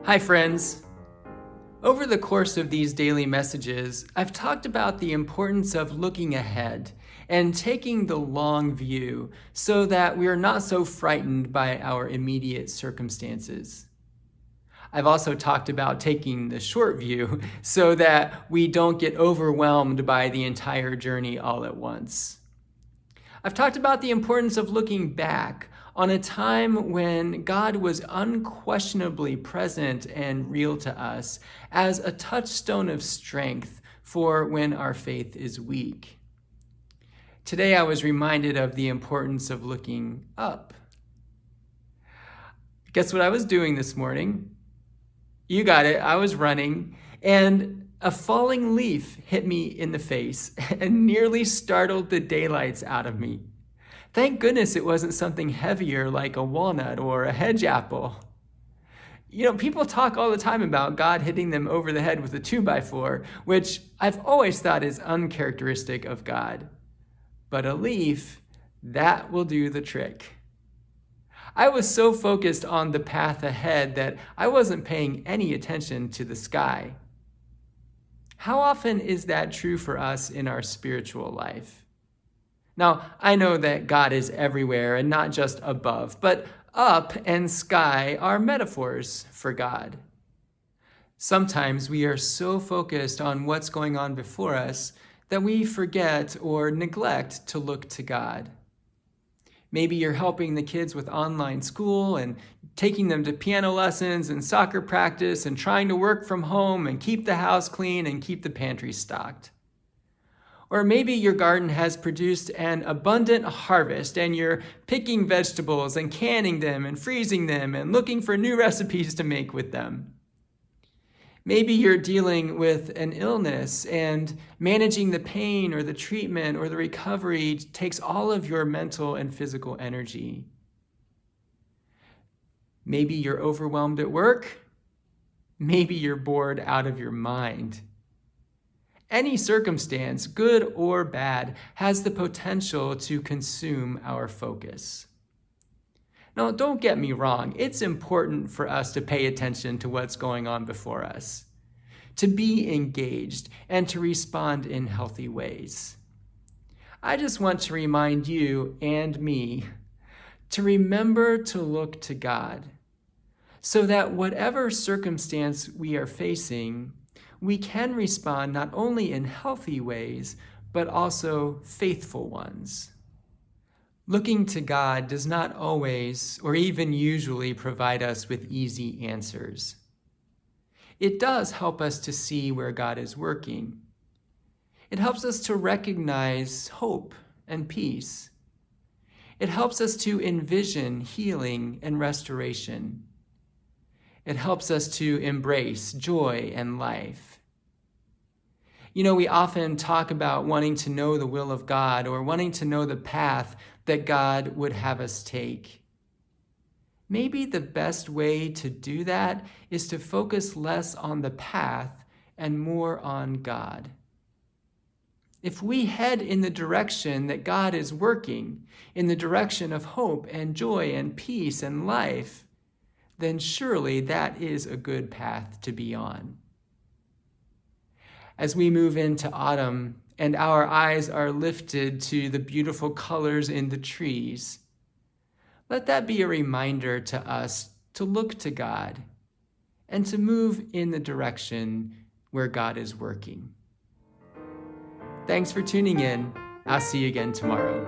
Hi, friends. Over the course of these daily messages, I've talked about the importance of looking ahead and taking the long view so that we are not so frightened by our immediate circumstances. I've also talked about taking the short view so that we don't get overwhelmed by the entire journey all at once. I've talked about the importance of looking back on a time when God was unquestionably present and real to us as a touchstone of strength for when our faith is weak. Today I was reminded of the importance of looking up. Guess what I was doing this morning? You got it, I was running, and a falling leaf hit me in the face and nearly startled the daylights out of me. Thank goodness it wasn't something heavier like a walnut or a hedge apple. People talk all the time about God hitting them over the head with a 2x4, which I've always thought is uncharacteristic of God. But a leaf, that will do the trick. I was so focused on the path ahead that I wasn't paying any attention to the sky. How often is that true for us in our spiritual life? Now, I know that God is everywhere and not just above, but up and sky are metaphors for God. Sometimes we are so focused on what's going on before us that we forget or neglect to look to God. Maybe you're helping the kids with online school and taking them to piano lessons and soccer practice and trying to work from home and keep the house clean and keep the pantry stocked. Or maybe your garden has produced an abundant harvest and you're picking vegetables and canning them and freezing them and looking for new recipes to make with them. Maybe you're dealing with an illness and managing the pain or the treatment or the recovery takes all of your mental and physical energy. Maybe you're overwhelmed at work. Maybe you're bored out of your mind. Any circumstance, good or bad, has the potential to consume our focus. Now, don't get me wrong. It's important for us to pay attention to what's going on before us, to be engaged, and to respond in healthy ways. I just want to remind you and me to remember to look to God so that whatever circumstance we are facing, we can respond not only in healthy ways, but also faithful ones. Looking to God does not always, or even usually, provide us with easy answers. It does help us to see where God is working. It helps us to recognize hope and peace. It helps us to envision healing and restoration. It helps us to embrace joy and life. We often talk about wanting to know the will of God or wanting to know the path that God would have us take. Maybe the best way to do that is to focus less on the path and more on God. If we head in the direction that God is working, in the direction of hope and joy and peace and life, then surely that is a good path to be on. As we move into autumn and our eyes are lifted to the beautiful colors in the trees, let that be a reminder to us to look to God and to move in the direction where God is working. Thanks for tuning in. I'll see you again tomorrow.